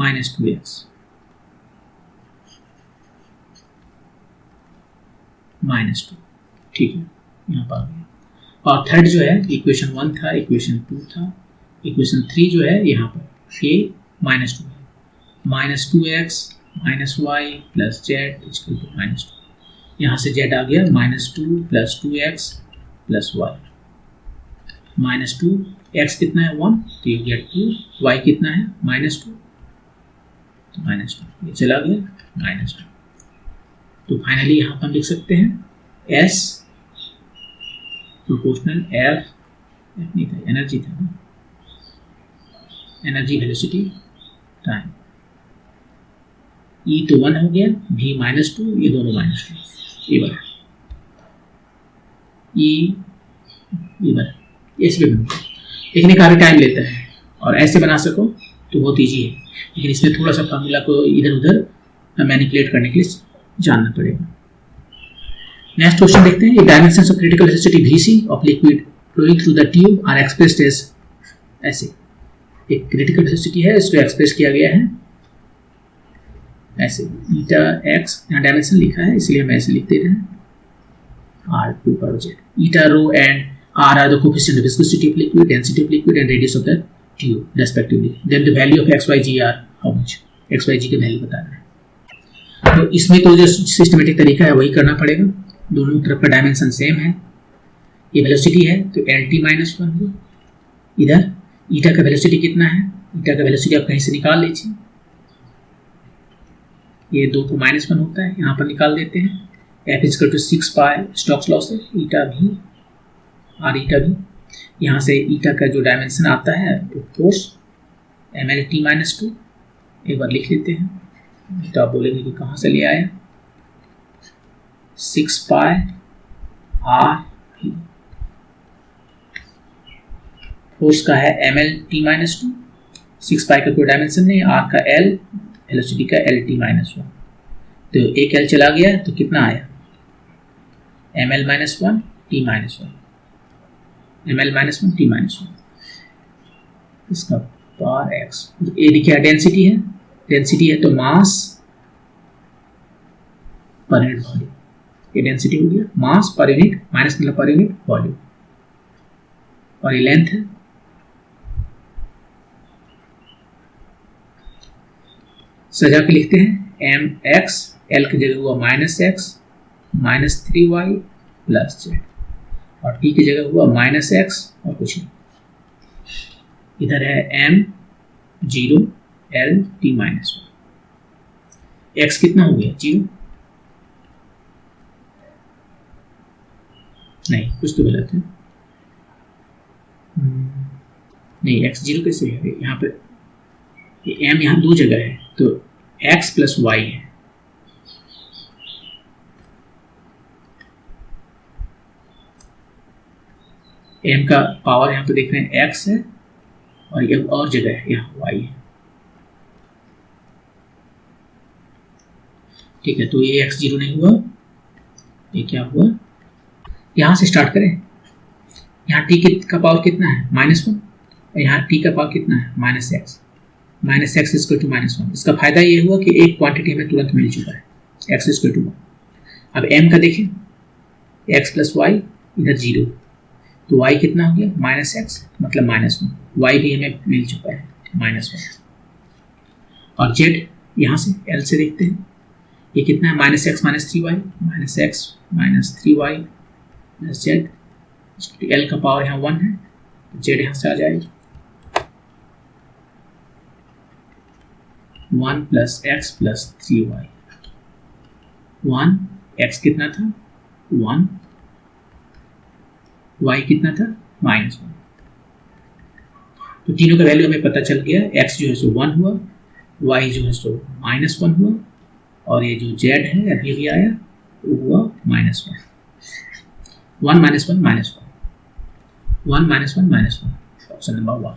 -2x -2, ठीक है, यहाँ पर आ गया। और थर्ड जो है इक्वेशन 1 था, इक्वेशन 2 था, इक्वेशन 3 जो है यहाँ पर ये -2 है, -2x -y + z = -2। यहाँ से z आ गया -2 + 2x + y, -2x कितना है 1, तो ये गया 2, y कितना है -2, तो -2 ये चला गया -2। तो फाइनली यहाँ पर लिख सकते हैं S प्रोपोर्शनल F नहीं था, एनर्जी था ना, एनर्जी वेलोसिटी टाइम, E तो 1 हो गया, V -2, ये दोनों -2, ये बना ये बना, ऐसे भी बनता है, लेकिन काफ़ी टाइम लेता है, और ऐसे बना सको तो बहुत ईजी है, लेकिन इसमें थोड़ा सा फार्मूला को इधर उधर मैनिपुलेट करने के लिए जानना पड़ेगा। नेक्स्ट क्वेश्चन देखते हैं, dimensions of critical velocity Vc of liquid flowing through the tube are expressed as, ऐसे एक क्रिटिकल वेलोसिटी है, इसको एक्सप्रेस किया गया है ऐसे, ईटा एक्स, यहाँ डायमेंशन लिखा है इसलिए हम ऐसे लिख देते हैं, r2 पर z, eta rho and r are the coefficient of viscosity of liquid, density of liquid and radius of the tube respectively. Then the value of x, y, g are how much? x, y, g के value बताना है। तो इसमें तो जो systematic तरीका है वही करना पड़ेगा, दोनों तरफ का डायमेंशन सेम है, ये वेलोसिटी है तो LT-1 हुआ, इधर ईटा का वेलोसिटी कितना है, ईटा का वेलोसिटी आप कहीं से निकाल लीजिए, ये 2 को -1 होता है, यहाँ पर निकाल देते हैं, F = 6 पाई स्टोक्स लॉ से, ईटा भी और ईटा भी, यहाँ से ईटा का जो डायमेंशन आता है वो फोर्स mLT-2, एक बार लिख लेते हैं, तो आप बोलेंगे कि कहाँ से ले आया, 6 पाई r, फोर्स का है mLT-2, 6 पाई का कोई डायमेंशन नहीं, r का l, वेलोसिटी का LT-1, तो एक l चला गया तो कितना आया ml-1 t-1, ml-1 t-1, इसका पावर x, ये क्या डेंसिटी है, डेंसिटी है तो मास पर यूनिट वॉल्यूम, ये डेंसिटी हो गया, मास पर यूनिट, माइनस मतलब पर यूनिट वॉल्यूम, और ये लेंथ है, सजा के लिखते हैं mx, l की जगह हुआ -x -3y + z, और t की जगह हुआ -x और कुछ नहीं, इधर है m0 l t-1, x कितना हो गया 0, नहीं कुछ तो गलत है, नहीं x 0 कैसे है, यहाँ पे m यहाँ 2 जगह है तो x + y है, m का पावर यहाँ पे देख रहे हैं x है और ये और जगह है यहाँ y है, ठीक है, तो ये x0 नहीं हुआ, ये क्या हुआ, यहाँ से स्टार्ट करें, यहाँ t का पावर कितना है -1 और यहाँ t का पावर कितना है -x, -x = -1, इसका फायदा ये हुआ कि एक क्वांटिटी हमें तुरंत मिल चुका है, x = 1। अब m का देखें, x + y इधर 0, तो y कितना हो गया -x मतलब -1, y भी हमें मिल चुका है -1, और z यहाँ से l से देखते हैं, ये कितना है -x -3y, -x -3y + z, l का पावर यहाँ 1 है, z यहाँ से आ जाएगा 1 + x + 3y, 1 x कितना था 1, y कितना था -1, तो तीनों का वैल्यू हमें पता चल गया, x जो है सो 1 हुआ, y जो है सो -1 हुआ, और ये जो z है अभी भी आया वो हुआ -1, 1 -1 -1, 1 -1 -1, ऑप्शन नंबर 1।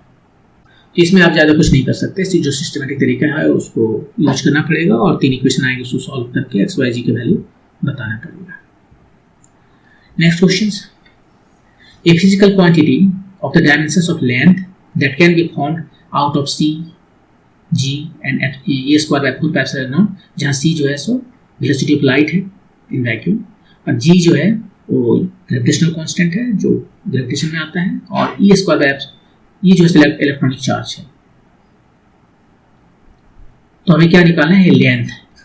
तो इसमें आप ज़्यादा कुछ नहीं कर सकते, जो सिस्टमेटिक तरीका है उसको यूज करना पड़ेगा, और 3 इक्वेशन आएंगे उसको सॉल्व करके x, y, g के वैल्यू बताना पड़ेगा। Next question, a physical quantity of the dimensions of length that can be found out of C G and A square by 4 pi epsilon naught, जहाँ C जो है so velocity of light है in vacuum, और जी जो है वो gravitational constant है जो ग्रेविटेशन में आता है, और ई स्क्वायर बाय ई जो है इलेक्ट्रॉनिक चार्ज है। तो हमें क्या निकालना है,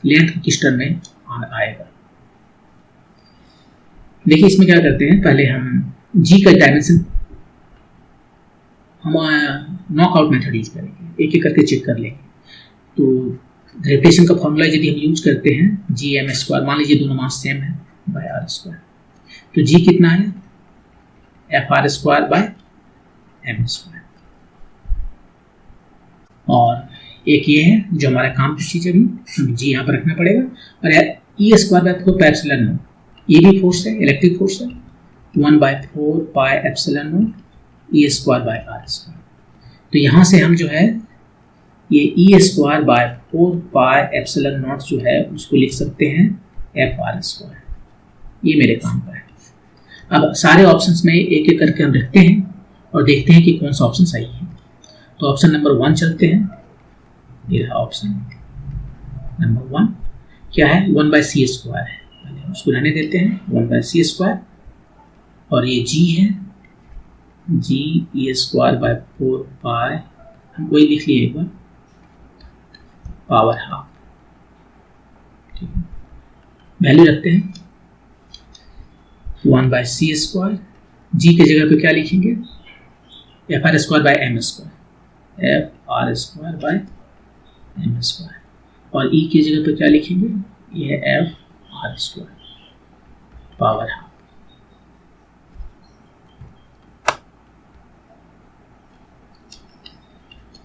लेंथ किस टर्म में आएगा। देखिए इसमें क्या करते हैं, पहले हम जी का डायमेंशन हम नॉकआउट मेथड यूज करेंगे, एक एक करके चेक कर लेंगे। तो ग्रेविटेशन का फॉर्मूला यदि हम यूज करते हैं जी एम स्क्वायर, मान लीजिए दोनों मास सेम है, बाय आर स्क्वायर, तो जी कितना है F R square by M square, और एक ये है जो हमारा काम की चीज है, अभी जी यहाँ पर रखना पड़ेगा, और E square by 4 pi epsilon naught, ये भी फोर्स है, इलेक्ट्रिक फोर्स है, 1/4 pi epsilon naught E square by R square. तो यहाँ से हम जो है ये E square by 4 pi epsilon naught जो है उसको लिख सकते हैं एफ आर स्क्वायर, ये मेरे काम का है। अब सारे ऑप्शंस में एक एक करके हम रखते हैं और देखते हैं कि कौन सा ऑप्शन सही है। तो ऑप्शन नंबर 1 चलते हैं, ये रहा ऑप्शन नंबर 1, क्या है 1/c स्क्वायर है, पहले उसको रहने देते हैं 1/c स्क्वायर, और ये g है जी ई स्क्वायर बाय 4 पाई, हम वही लिख लिए एक बार, पावर हाफ, ठीक है, वैल्यू रखते हैं 1/c स्क्वायर, जी की जगह पे क्या लिखेंगे F R square by M square, F R square by M square, और ई की जगह पे क्या लिखेंगे, ये है F R square power half.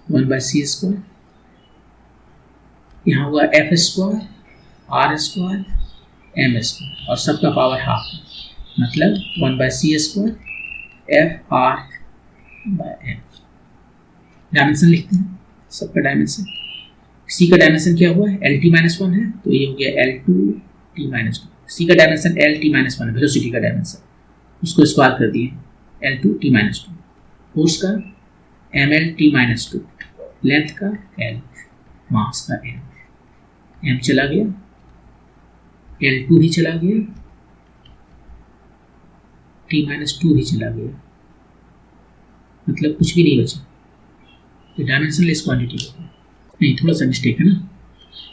One by C square, यहाँ हुआ F square R square M square, और सबका पावर हाफ है, मतलब 1/c square F R by M. Dimension लिखते हैं, सबका डायमेंशन, सी का डायमेंशन क्या हुआ है LT-1 है, तो ये हो गया L2T-2, सी का डायमेंशन LT-1 है, वेलोसिटी का डायमेंशन, उसको स्क्वायर कर दिए L2T-2, फोर्स का ML-T-2, लेंथ का L, मास का M चला गया, L2 भी चला गया, T-2 भी चला गया, मतलब कुछ भी नहीं बचा, ये डायमेंशनलेस क्वांटिटी है। नहीं, थोड़ा सा मिस्टेक है ना,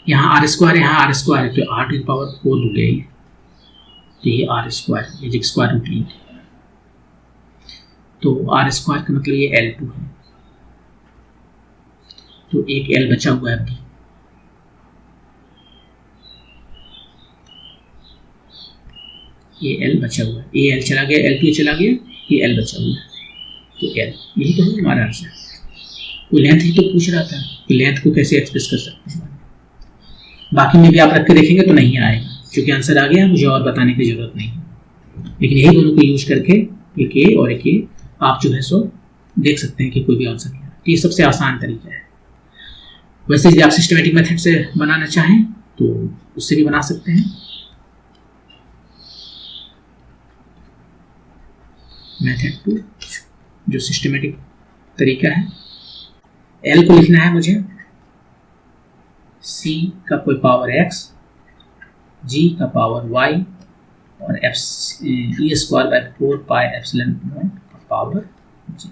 यहाँ आर स्क्वायर है, यहाँ आर स्क्वायर है, तो आर टू द पावर 4 हो गया ये, तो ये आर स्क्वायर, ये स्क्वायर रूट ली, तो आर स्क्वायर का मतलब ये L2 है, तो एक L बचा हुआ है अभी, ये L बचा हुआ है, ये L चला गया, L2 चला गया, ये L बचा हुआ है, तो L, यही तो है हमारा आंसर। वो लेंथ ही तो पूछ रहा था कि लेंथ को कैसे एक्सप्रेस कर सकते हैं, बाकी में भी आप रख के देखेंगे तो नहीं आएगा, क्योंकि आंसर आ गया, मुझे और बताने की जरूरत नहीं है, लेकिन यही दोनों को यूज करके एक ए और एक ए आप जो है सो देख सकते हैं कि कोई भी आंसर नहीं आया। तो ये सबसे आसान तरीका है। वैसे यदि आप सिस्टमेटिक मेथड से बनाना चाहें तो उससे भी बना सकते हैं। मेथड 2 जो सिस्टमेटिक तरीका है, एल को लिखना है मुझे सी का कोई पावर x, जी का पावर y, और F E square by 4 pi epsilon not का पावर जी।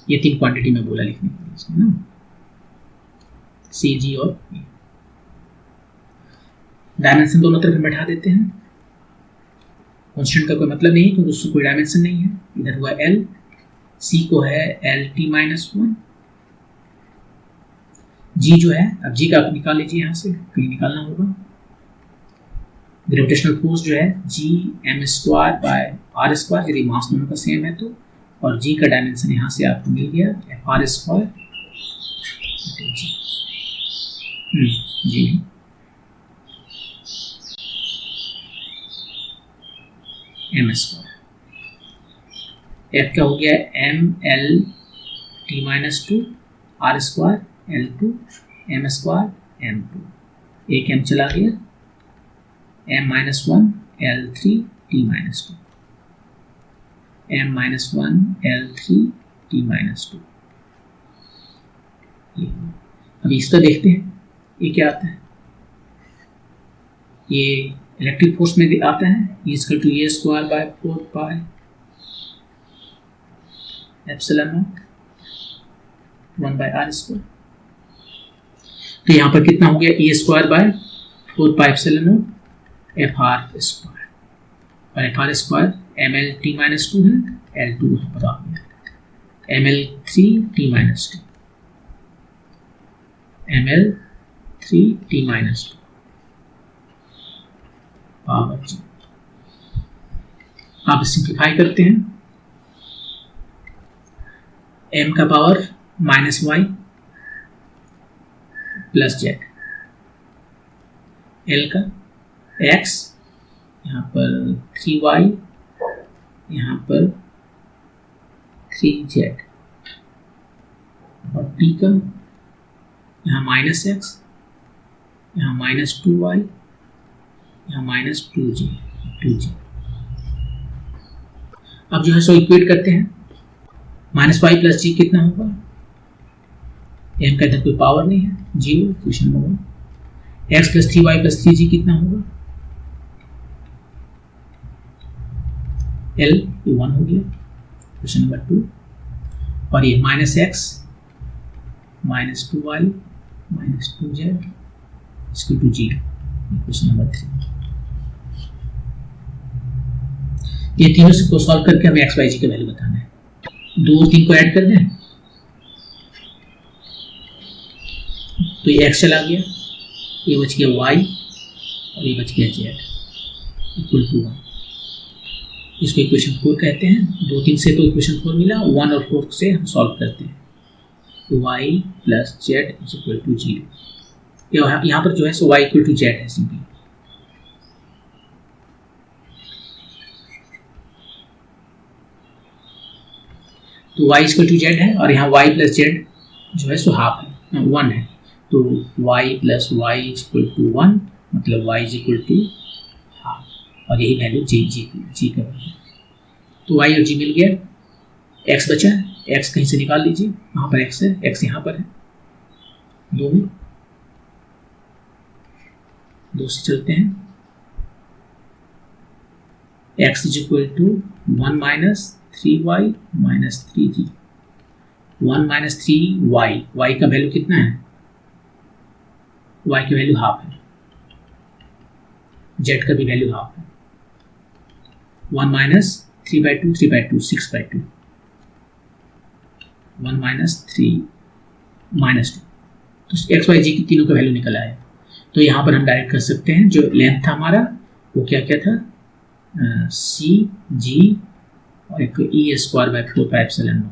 ये 3 क्वांटिटी में बोला लिखने के लिए इसमें ना, सी जी और e। डायमेंशन दोनों तरफ बैठा देते हैं, कांस्टेंट का कोई मतलब नहीं क्योंकि उसको कोई डायमेंशन नहीं है। इधर हुआ L, C को है LT-1, G जो है, अब G का आप निकाल लीजिए, यहाँ से कहीं निकालना होगा। ग्रेविटेशनल फोर्स जो है G m square by R square, यदि मास दोनों का सेम है तो, और G का डायमेंशन यहाँ से आपको मिल गया F R square G M square, F क्या हो गया ML-T-2 are square L2 m square M2, एक m चला गया, M-1 L3T-2, M-1 L3T-2, अभी इसका देखते हैं ये क्या आता है। ये इलेक्ट्रिक फोर्स में आता है, equal to A square by 4 pi epsilon naught 1 by R square. तो यहाँ पर कितना हो गया, A square by 4 pi epsilon naught F R square, और F R square M L T minus 2 है, एल 2 यहाँ पर आ गया M L 3 T minus 2, M L 3 T minus 2 power जी। आप सिंप्लीफाई करते हैं, m का power minus Y plus Z, l का x, यहाँ पर 3y, यहाँ पर 3z, और t का यहाँ माइनस x, यहाँ माइनस 2y, यहाँ माइनस 2g। अब जो है सो इक्वेट करते हैं, माइनस वाई प्लस जी कितना होगा, m का इधर कोई पावर नहीं है, 0, question number 1। x plus 3y plus 3g कितना होगा, l ये 1 हो गया, क्वेश्चन नंबर 2। और ये minus x minus 2y minus 2z इसको 2g, क्वेश्चन नंबर 3। ये तीनों को सॉल्व करके हमें एक्स वाई जी का वैल्यू बताना है। 2 और 3 को ऐड कर दें तो ये x चला गया, ये बच गया y और ये बच गया z इक्वल टू 1। इसको इक्वेशन 4 कहते हैं। 2 3 से तो इक्वेशन 4 मिला, 1 और 4 से हम सॉल्व करते हैं। तो y plus Z is equal to 0। यहाँ पर जो है सो y इक्वल टू जेड है सिंपली। तो y इक्वल टू जेड है और यहाँ y प्लस जेड जो है सो हाफ है, 1 है। तो y plus Y equal to 1, मतलब y is equal to half, और यही वैल्यू जी का वैल्यू। तो y और g मिल गया, x बचा है, x कहीं से निकाल लीजिए, वहाँ पर x है, x यहाँ पर है, 2 से चलते हैं। x is equal to 1 minus 3y minus 3g, 1 minus 3y, y का वैल्यू कितना है, y की वैल्यू हाफ है, z का भी वैल्यू हाफ है। 1 माइनस 3/2 3/2 6/2, 1 माइनस 3 माइनस 2, तो एक्स वाई जी की तीनों का वैल्यू निकल आया। तो यहाँ पर हम डायरेक्ट कर सकते हैं, जो लेंथ था हमारा वो क्या क्या था, सी जी और एक E square by 4 pi epsilon naught,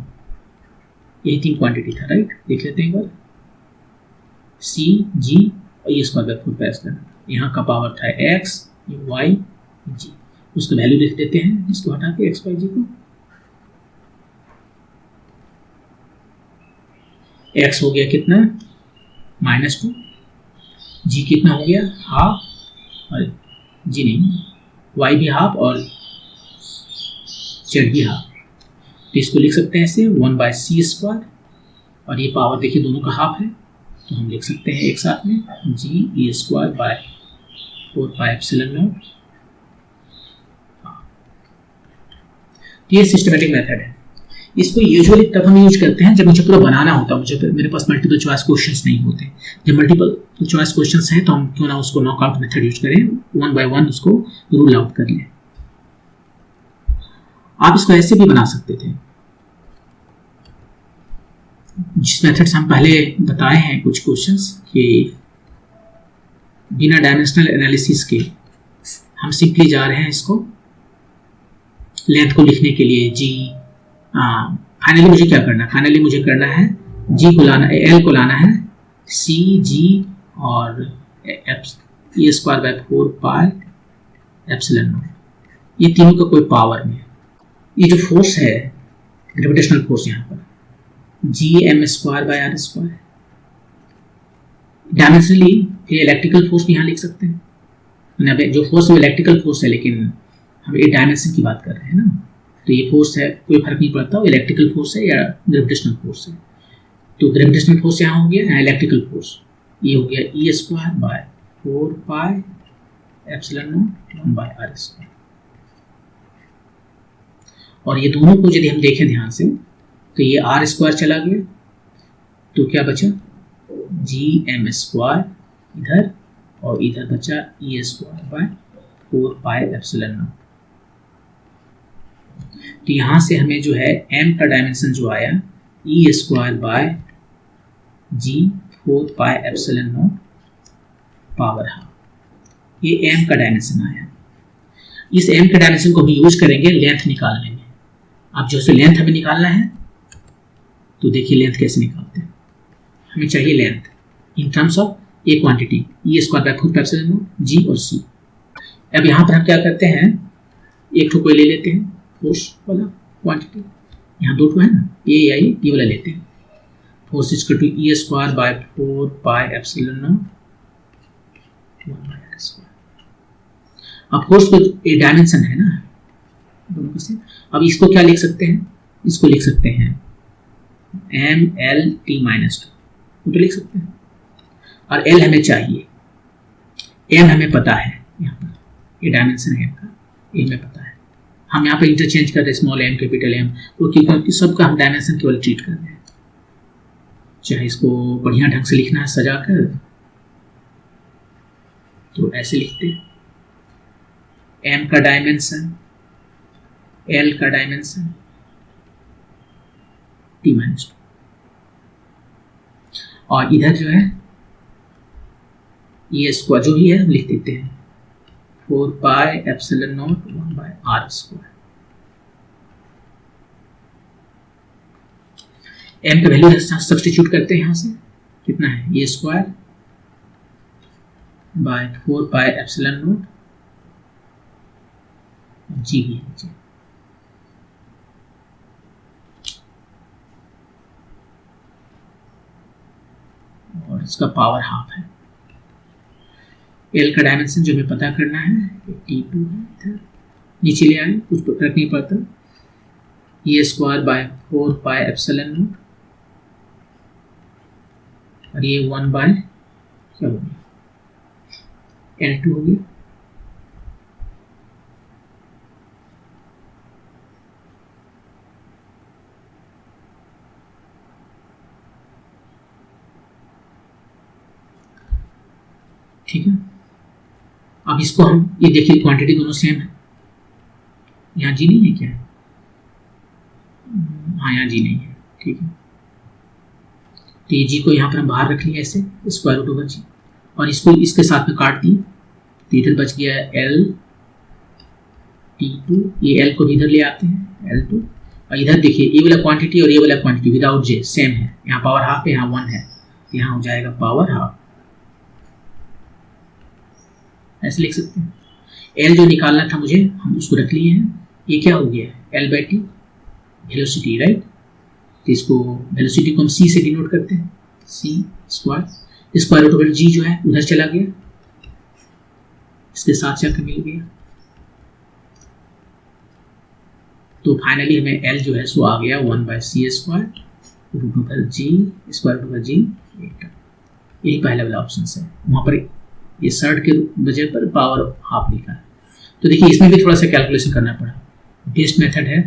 यही 3 क्वांटिटी था, राइट। देख लेते हैं एक बार, सी जी और E square by 4 pi epsilon naught. यहाँ का पावर था एक्स वाई जी, उसका वैल्यू लिख देते हैं, इसको हटा के एक्स वाई जी को। एक्स हो गया कितना, -2, जी कितना हो गया, हाफ, और जी नहीं, वाई भी हाफ और जेड भी हाफ। तो इसको लिख सकते हैं ऐसे 1/c², और ये पावर देखिए दोनों का हाफ है, तो हम लिख सकते हैं एक साथ में g² by 4 pi epsilon naught. ये सिस्टमेटिक मेथड है। इसको यूजुअली तब हम यूज करते हैं जब मुझे पूरा बनाना होता है, मुझे मेरे पास मल्टीपल चॉइस क्वेश्चंस नहीं होते। जब मल्टीपल चॉइस क्वेश्चंस हैं तो हम क्यों ना उसको नॉकआउट मेथड यूज करें, 1 बाय 1 उसको रूल आउट कर लें। आप इसको ऐसे भी बना सकते थे, जिस मेथड से हम पहले बताए हैं कुछ क्वेश्चंस कि बिना डायमेंशनल एनालिसिस के हम सिंपली जा रहे हैं इसको लेंथ को लिखने के लिए। जी फाइनली मुझे क्या करना है, फाइनली मुझे करना है जी को लाना, एल को लाना है सी जी और A square by 4 pi epsilon naught, ये तीनों का कोई पावर नहीं है। ये जो फोर्स है ग्रेविटेशनल फोर्स, यहाँ पर gm² बाय r², डायमेंशनली फिर इलेक्ट्रिकल फोर्स भी यहाँ लिख सकते हैं। जो फोर्स है वो इलेक्ट्रिकल फोर्स है, लेकिन हम ये डायमेंशन की बात कर रहे हैं ना, तो ये फोर्स है, कोई फर्क नहीं पड़ता वो इलेक्ट्रिकल फोर्स है या ग्रेविटेशनल फोर्स है। तो ग्रेविटेशनल फोर्स यहाँ हो गया, इलेक्ट्रिकल फोर्स ये हो गया E²/4πε0 और ये दोनों को यदि हम देखें ध्यान से तो ये r² चला गया, तो क्या बचा Gm² इधर और इधर बचा E²/4πε0। तो यहां से हमें जो है m का डायमेंशन जो आया E²/G4πε0 पावर हाफ, ये m का डायमेंशन आया। इस m के डायमेंशन को हम यूज करेंगे लेंथ निकालने में। अब जो से लेंथ हमें निकालना है, तो देखिए लेंथ कैसे निकालते हैं। हमें चाहिए length in terms of A quantity E²/4πε0 G और C। अब यहाँ पर हम क्या करते हैं, एक ठो कोई ले लेते हैं फोर्स वाला क्वांटिटी, यहाँ दो ठो है ना, ये वाला लेते हैं। Force equal to E²/4πε0 1/r²। अब फोर्स को डायमेंशन है ना दोनों का सेम। अब इसको क्या लिख सकते हैं, इसको लिख सकते हैं mLT-2 तो लिख सकते हैं। और L हमें चाहिए, M हमें पता है, यहाँ पर ये डायमेंशन है का, ये हमें पता है। हम यहाँ पर इंटरचेंज कर रहे हैं स्मॉल m कैपिटल M, तो क्योंकि सबका हम डायमेंशन केवल ट्रीट कर रहे हैं। चाहे इसको बढ़िया ढंग से लिखना है सजा कर, तो ऐसे लिखते हैं m का डायमेंशन, L का डायमेंशन T-2 और इधर जो है E² जो भी है हम लिख देते हैं 4πε0 1/r²। m का वैल्यू सब्स्टिट्यूट करते हैं, यहाँ से कितना है E²/4πε0 G भी है और इसका पावर हाफ है। L का डायमेंशन जो हमें पता करना है T2 है, इधर नीचे ले आए, कुछ फर्क नहीं पड़ता। E²/4πε0 और ये 1 बाय क्या हो गया L2 हो गया। ठीक है, अब इसको हम ये देखिए क्वांटिटी दोनों सेम है। यहाँ जी नहीं है क्या? हाँ यहाँ जी नहीं है, ठीक है। तो ये जी को यहाँ पर हम बाहर रख लिए ऐसे √g और इसको इसके साथ में काट दिए, तो इधर बच गया L T2, ये L को भी इधर ले आते हैं L2 और इधर देखिए ये वाला क्वांटिटी और ये वाला क्वांटिटी विदाउट j सेम है। यहाँ पावर हाफ है, यहाँ 1 है, तो यहाँ हो जाएगा पावर हाफ। ऐसे लिख सकते हैं। L जो निकालना था मुझे, हम उसको रख लिए हैं। ये क्या हो गया L/T वेलोसिटी, राइट। तो इसको वेलोसिटी को हम c से डिनोट करते हैं, c²। √g जो है उधर चला गया, इसके साथ जाकर मिल गया, तो फाइनली हमें L जो है सो आ गया 1/c² √g²/g। यही पहला वाला ऑप्शन है, वहां पर ये सर्ट के वजह पर पावर हाफ लिखा है। तो देखिए इसमें भी थोड़ा सा कैलकुलेशन करना पड़ा। बेस्ट मेथड है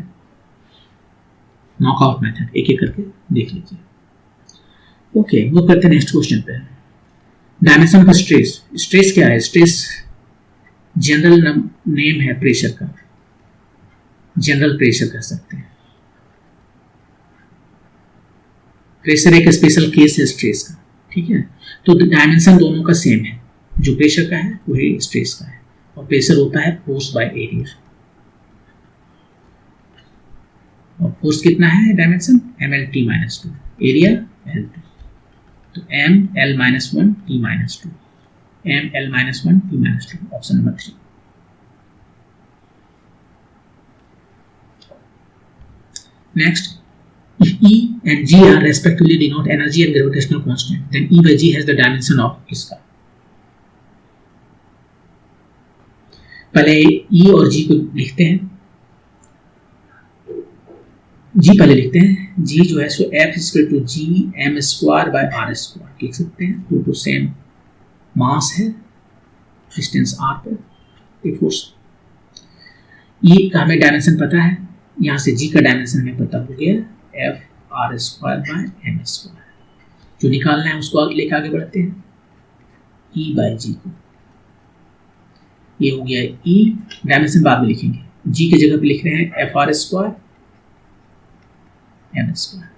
नॉकआउट मेथड, एक एक करके देख लीजिए। ओके, वो करते हैं नेक्स्ट क्वेश्चन पे। Dimension of stress. स्ट्रेस क्या है? स्ट्रेस जनरल नेम है प्रेशर का, जनरल प्रेशर कह सकते हैं। प्रेशर एक स्पेशल केस है स्ट्रेस का, ठीक है। तो डायमेंशन दोनों का सेम है, जो प्रेशर का है वही स्ट्रेस का है, और प्रेशर होता है फोर्स बाय एरिया। और फोर्स कितना है डायमेंशन mLT-2, एरिया L2, तो mL-1 T-2, mL-1 T-2, option number 3। Next, if E and G are respectively denote energy and gravitational constant, then E/G has the dimension of किसका? पहले E और G को लिखते हैं। G पहले लिखते हैं, जी जो है सो F equal to G M square by R square लिख सकते हैं। तो सेम मास है, डिस्टेंस आर पर, ये फोर्स। ई का हमें डायमेंशन पता है, यहाँ से जी का डायमेंशन हमें पता हो गया, F R square by M square. जो निकालना है उसको लेकर आगे बढ़ते हैं, ई बाय जी को। ये हो गया ई, डायमेंशन बाद में लिखेंगे, जी की जगह पे लिख रहे हैं F R square M square.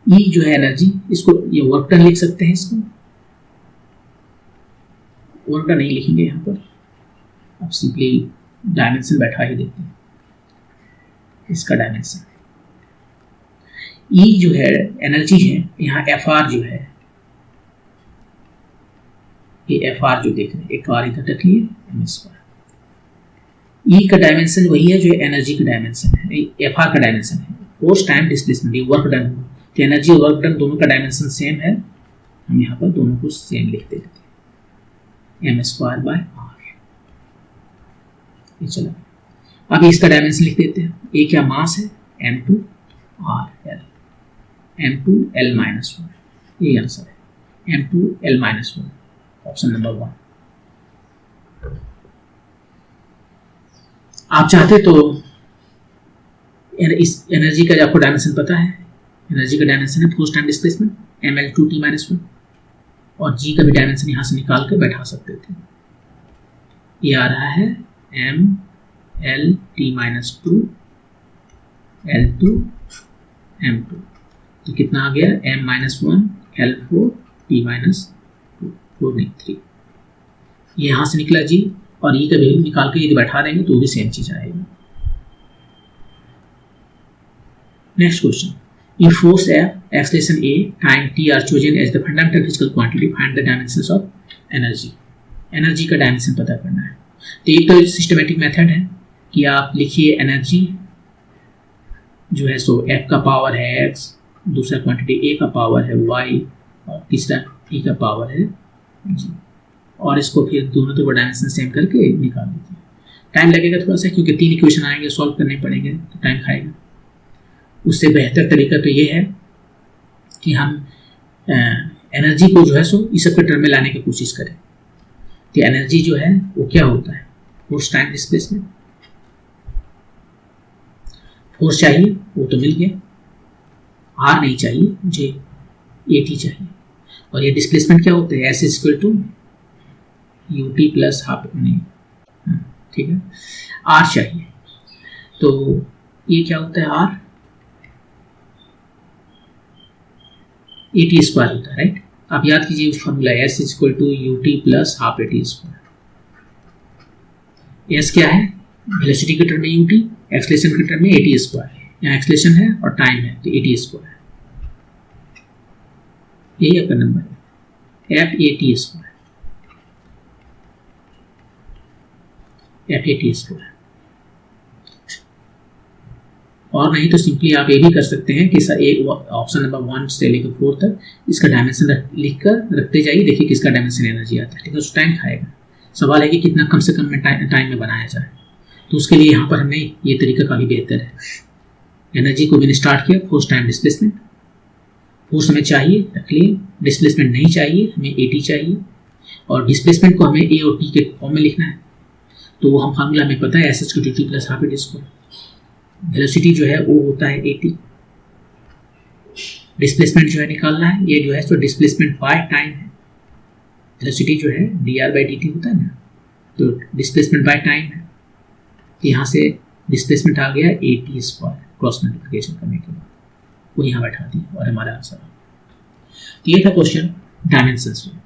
E जो है एनर्जी, इसको ये वर्क डन लिख सकते हैं, इसको वर्क डन नहीं लिखेंगे यहाँ पर, अब सिंपली डायमेंशन बैठा ही देते हैं, इसका डायमेंशन। ई जो है एनर्जी है, यहाँ एफ आर जो है, ये एफ आर जो देख रहे हैं, एक आर इधर रख लिए, एम स्क्वायर। ई का डायमेंशन वही है जो एनर्जी का डायमेंशन है, एफ आर का डायमेंशन है, फोर्स टाइम डिस्प्लेसमेंट, ये वर्क डन। तो एनर्जी और वर्क डन दोनों का डायमेंशन सेम है, हम यहाँ पर दोनों को सेम लिख देते हैं, एम स्क्वायर बाय आर। ये चला, अब इसका डायमेंशन लिख देते हैं, ए क्या मास है, M two R L, M two L minus one, ये आंसर है, M two L minus one, option number 1। आप चाहते तो इस एनर्जी का आपको डायमेंशन पता है, एनर्जी का डायमेंशन है force time displacement, M L two T minus one, और जी का भी डायमेंशन यहां से निकाल कर बैठा सकते थे। ये आ रहा है M L T minus two L two M two, तो कितना आ गया, M minus one L four T minus two, 4 नहीं 3। ये यहां से निकला जी, और ई का वैल्यू निकाल के यदि बैठा देंगे तो भी सेम चीज आएगी। Next question, if force F, acceleration A, time t are chosen as the fundamental physical quantity, find the dimensions of energy। Energy का डायमेंशन पता करना है। तो एक तो सिस्टमेटिक मेथड है कि आप लिखिए एनर्जी जो है सो F का पावर है x, दूसरा क्वांटिटी A का पावर है y, और तीसरा E का पावर है g, और इसको फिर दोनों तो डायमेंशन सेम करके निकाल दीजिए। टाइम लगेगा थोड़ा सा, क्योंकि 3 इक्वेशन आएंगे, सॉल्व करने पड़ेंगे, तो टाइम खाएगा। उससे बेहतर तरीका तो ये है कि हम एनर्जी को जो है सो इस सब के टर्म में लाने की कोशिश करें। तो एनर्जी जो है वो क्या होता है, फोर्स टाइम डिस्प्लेसमेंट। फोर्स चाहिए वो तो मिल गया, आर नहीं चाहिए मुझे, ए टी चाहिए। और ये डिस्प्लेसमेंट क्या होता है, S equal to U T plus half, नहीं ठीक है, आर चाहिए। तो ये क्या होता है, आर ए टी स्क्वायर होता है, राइट। आप याद कीजिए उस formula, S equal to U T plus half A T square. S क्या है, वेलोसिटी के टर्म में यू टी, एक्सलेशन के टर्म में ए टी स्क्वायर। यहाँ एक्सलेशन है और टाइम है, तो ए टी स्क्वायर, यही आपका नंबर है, F A T square, F A T square. और नहीं तो सिंपली आप ये भी कर सकते हैं कि सर एक ऑप्शन नंबर 1 से लेकर 4 तक इसका डायमेंशन लिख कर रखते जाइए, देखिए किसका डायमेंशन एनर्जी आता है, ठीक है। उस टाइम खाएगा, सवाल है कि कितना कम से कम में टाइम में बनाया जाए। तो उसके लिए यहाँ पर हमने ये तरीका काफ़ी बेहतर है। एनर्जी को मैंने स्टार्ट किया, फोर्स टाइम डिस्प्लेसमेंट, फोर्स हमें चाहिए रख लिए, डिस्प्लेसमेंट नहीं चाहिए, हमें ए टी चाहिए, और डिस्प्लेसमेंट को हमें ए और टी के फॉर्म में लिखना है। तो वो हम फार्मूला हमें पता है, S H T plus half A T square. Velocity जो है वो होता है ए टी, डिस्प्लेसमेंट जो है निकालना है, ये जो है तो डिस्प्लेसमेंट बाय टाइम है, वेलोसिटी जो है D R by D T होता है ना, तो डिस्प्लेसमेंट बाय टाइम है। तो यहाँ से डिस्प्लेसमेंट आ गया ए टी स्क्वायर, क्रॉस मल्टीप्लिकेशन करने के बाद वो यहाँ बैठा दी और हमारा आंसर। तो ये था क्वेश्चन डायमेंशंस में।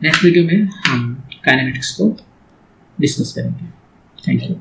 नेक्स्ट वीडियो में हम काइनेमेटिक्स को डिस्कस करेंगे। Thank you.